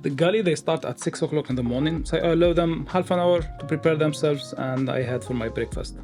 The galley, they start at 6 o'clock in the morning, so I allow them half an hour to prepare themselves, and I head for my breakfast.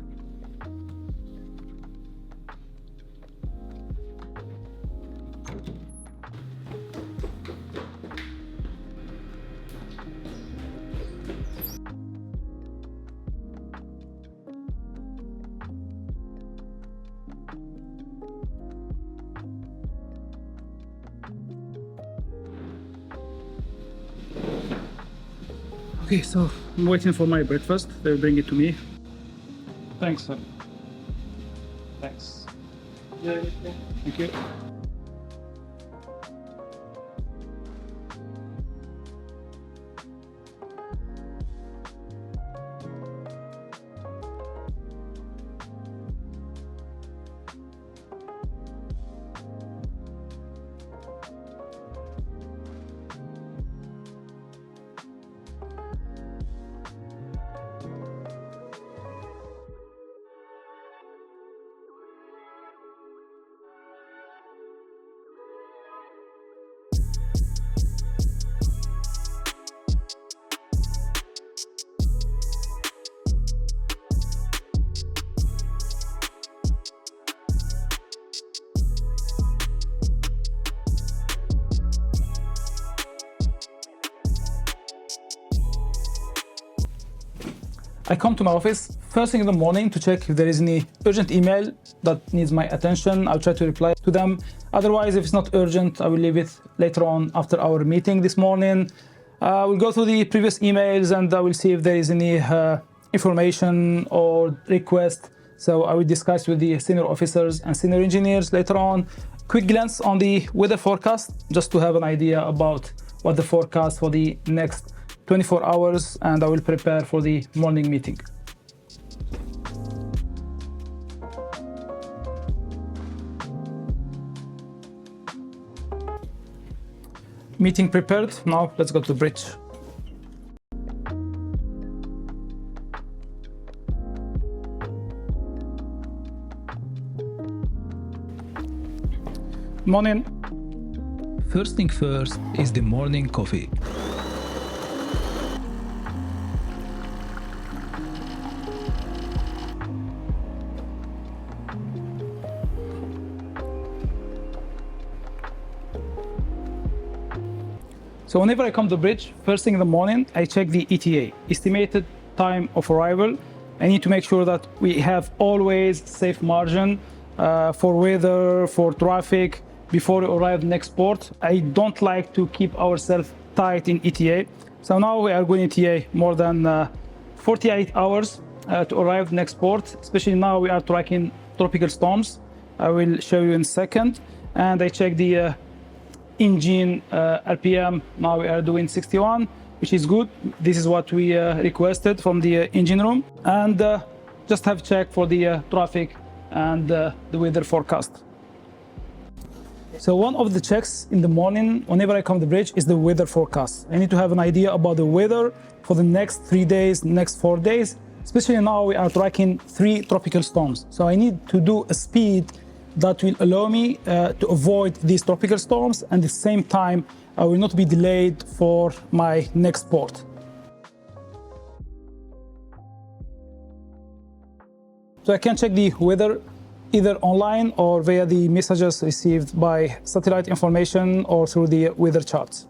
Okay, so I'm waiting for my breakfast. They'll bring it to me. Thanks, sir. Thanks. Yeah. Thank you. I come to my office first thing in the morning to check if there is any urgent email that needs my attention. I'll try to reply to them. Otherwise, if it's not urgent, I will leave it later on after our meeting this morning. We'll go through the previous emails and I will see if there is any information or request. So I will discuss with the senior officers and senior engineers later on. Quick glance on the weather forecast, just to have an idea about what the forecast for the next 24 hours, and I will prepare for the morning meeting. Meeting prepared. Now let's go to the bridge. Morning. First thing first is the morning coffee. So whenever I come to the bridge, first thing in the morning, I check the ETA, estimated time of arrival. I need to make sure that we have always safe margin for weather, for traffic, before we arrive next port. I don't like to keep ourselves tight in ETA. So now we are going ETA more than 48 hours to arrive next port, especially now we are tracking tropical storms. I will show you in a second. And I check the engine RPM. Now we are doing 61, which is good. This is what we requested from the engine room. And just have check for the traffic and the weather forecast. So one of the checks in the morning, whenever I come to the bridge, is the weather forecast. I need to have an idea about the weather for the next 3 days, next 4 days. Especially now we are tracking 3 tropical storms. So I need to do a speed that will allow me to avoid these tropical storms, and at the same time I will not be delayed for my next port. So I can check the weather either online or via the messages received by satellite information or through the weather charts.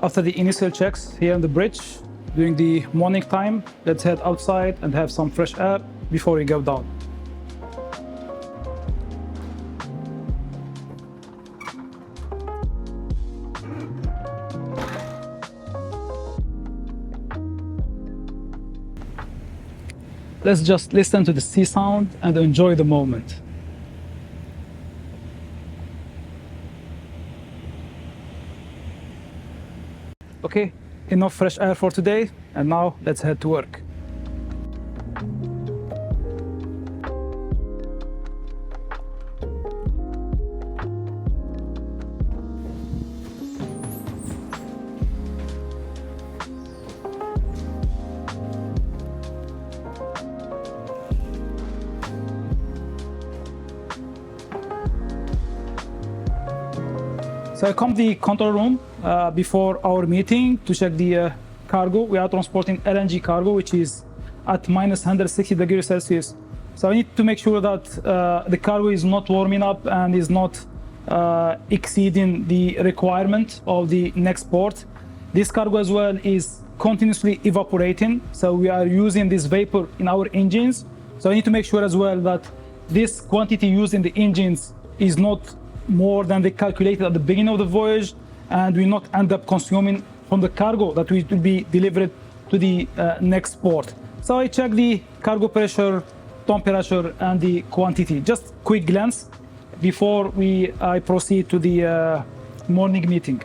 After the initial checks here on the bridge, during the morning time, let's head outside and have some fresh air before we go down. Let's just listen to the sea sound and enjoy the moment. Okay, enough fresh air for today, and now let's head to work. So I come to the control room before our meeting to check the cargo. We are transporting LNG cargo, which is at minus 160 degrees Celsius. So I need to make sure that the cargo is not warming up and is not exceeding the requirement of the next port. This cargo as well is continuously evaporating. So we are using this vapor in our engines. So I need to make sure as well that this quantity used in the engines is not more than they calculated at the beginning of the voyage, and will not end up consuming from the cargo that will be delivered to the next port. So I check the cargo pressure, temperature, and the quantity. Just quick glance before I proceed to the morning meeting.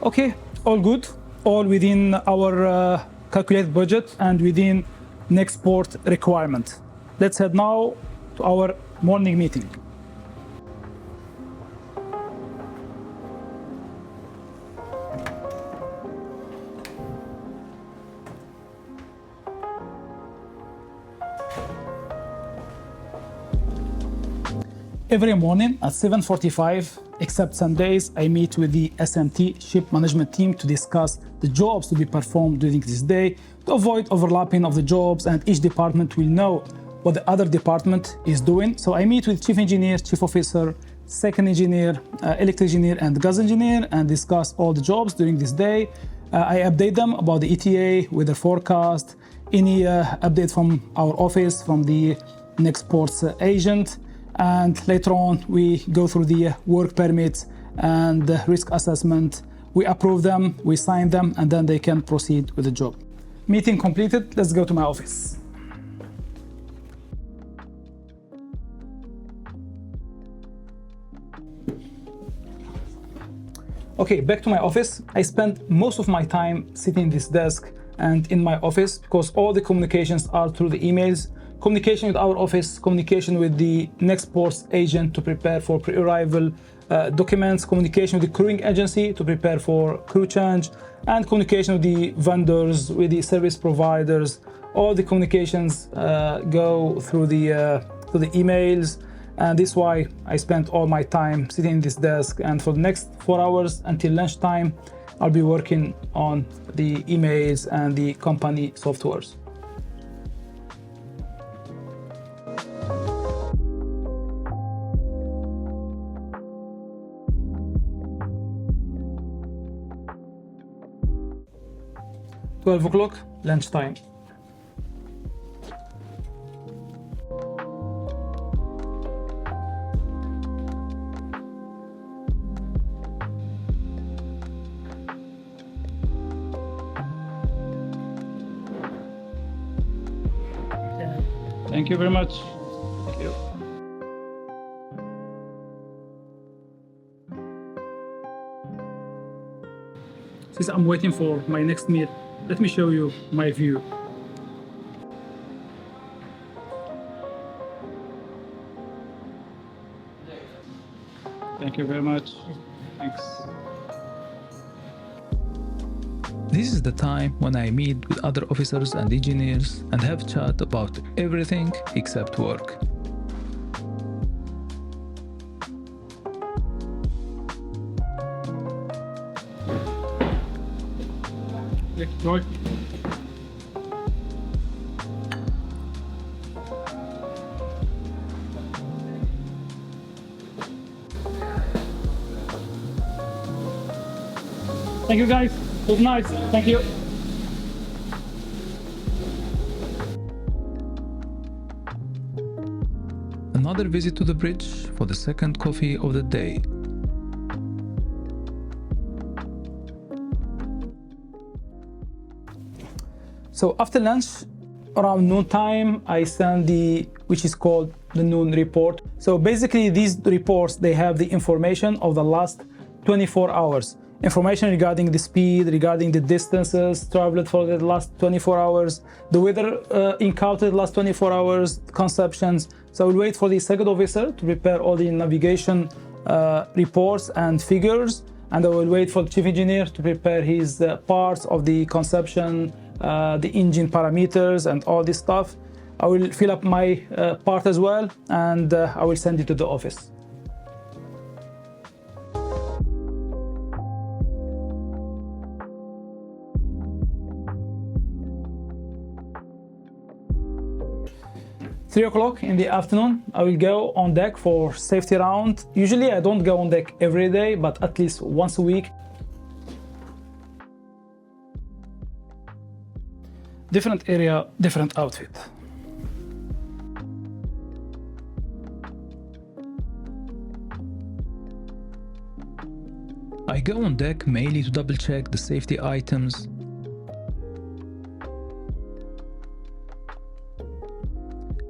Okay, all good, all within our calculated budget and within next port requirement. Let's head now to our morning meeting. Every morning at 7:45, except Sundays, I meet with the SMT ship management team to discuss the jobs to be performed during this day to avoid overlapping of the jobs, and each department will know what the other department is doing. So I meet with chief engineer, chief officer, second engineer, electric engineer, and gas engineer and discuss all the jobs during this day. I update them about the ETA, weather forecast, any update from our office, from the next port's agent. And later on, we go through the work permits and the risk assessment. We approve them, we sign them, and then they can proceed with the job. Meeting completed, let's go to my office. Okay, back to my office. I spend most of my time sitting in this desk and in my office because all the communications are through the emails. Communication with our office, communication with the next port's agent to prepare for pre-arrival documents, communication with the crewing agency to prepare for crew change, and communication with the vendors, with the service providers. All the communications go through the emails, and this is why I spent all my time sitting in this desk. And for the next 4 hours until lunchtime, I'll be working on the emails and the company softwares. $12 o'clock, lunchtime. Thank you very much. Thank you. Since I'm waiting for my next meal, let me show you my view. Thank you very much. Thanks. This is the time when I meet with other officers and engineers and have chat about everything except work. Joy. Thank you guys, it was nice, thank you. Another visit to the bridge for the second coffee of the day. So after lunch, around noon time, I send which is called the noon report. So basically these reports, they have the information of the last 24 hours. Information regarding the speed, regarding the distances traveled for the last 24 hours, the weather encountered the last 24 hours, conceptions. So we'll wait for the second officer to prepare all the navigation reports and figures. and I will wait for the chief engineer to prepare his parts of the conception, the engine parameters and all this stuff. I will fill up my part as well, and I will send it to the office. Three o'clock in the afternoon, I will go on deck for safety round. Usually I don't go on deck every day, but at least once a week. Different area, different outfit. I go on deck mainly to double check the safety items,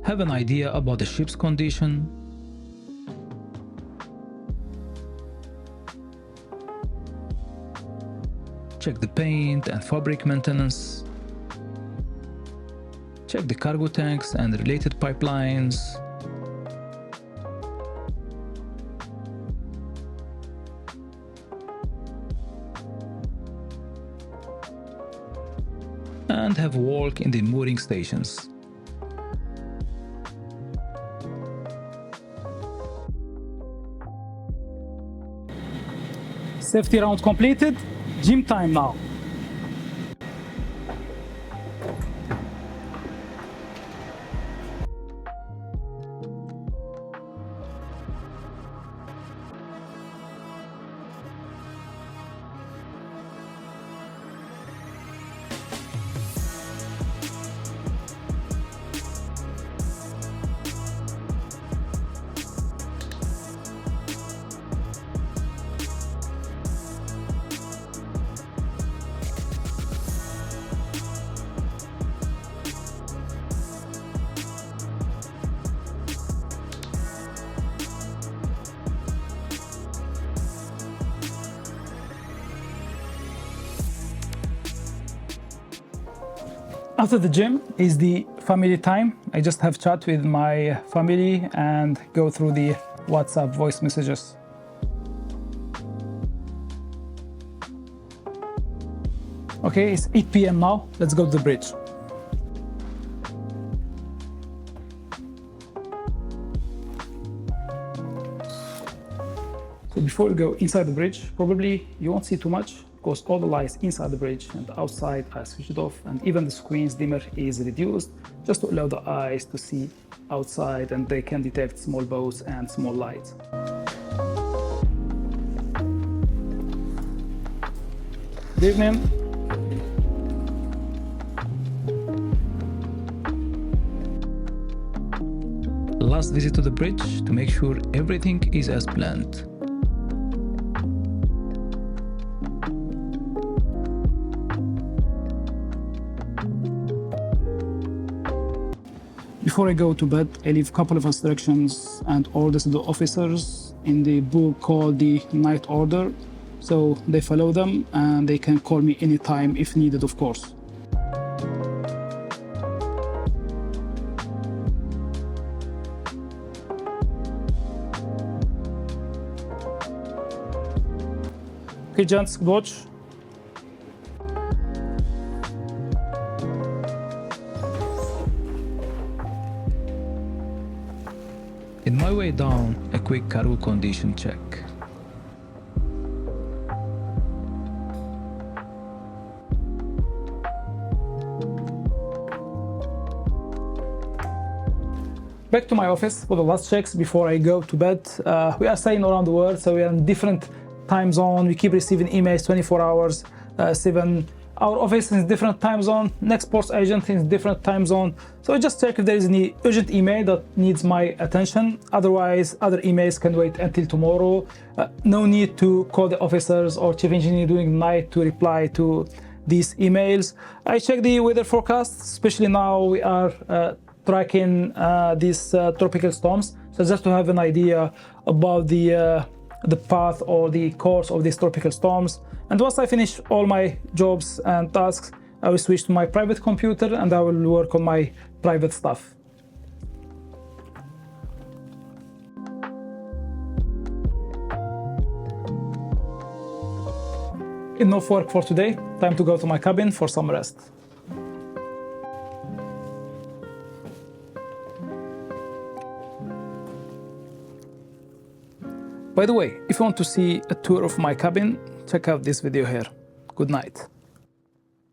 have an idea about the ship's condition, check the paint and fabric maintenance, check the cargo tanks and related pipelines, and have work in the mooring stations. Safety round completed, gym time now. After the gym is the family time. I just have chat with my family and go through the WhatsApp voice messages. Okay, it's 8 p.m. now. Let's go to the bridge. So before we go inside the bridge, probably you won't see too much, because all the lights inside the bridge and outside are switched off, and even the screen's dimmer is reduced just to allow the eyes to see outside, and they can detect small boats and small lights. Good evening. Last visit to the bridge to make sure everything is as planned. Before I go to bed, I leave a couple of instructions and orders to the officers in the book called the Night Order. So they follow them and they can call me anytime if needed, of course. Okay, gents, good watch. In my way down, a quick cargo condition check. Back to my office for the last checks before I go to bed. We are staying around the world, so we are in different time zone. We keep receiving emails 24 hours, 7. Our office is different time zone. Next ports agent is different time zone. So I just check if there is any urgent email that needs my attention. Otherwise, other emails can wait until tomorrow. No need to call the officers or chief engineer during the night to reply to these emails. I check the weather forecast, especially now we are tracking these tropical storms. So just to have an idea about the path or the course of these tropical storms. And once I finish all my jobs and tasks, I will switch to my private computer and I will work on my private stuff. Enough work for today. Time to go to my cabin for some rest. By the way, if you want to see a tour of my cabin, check out this video here. Good night.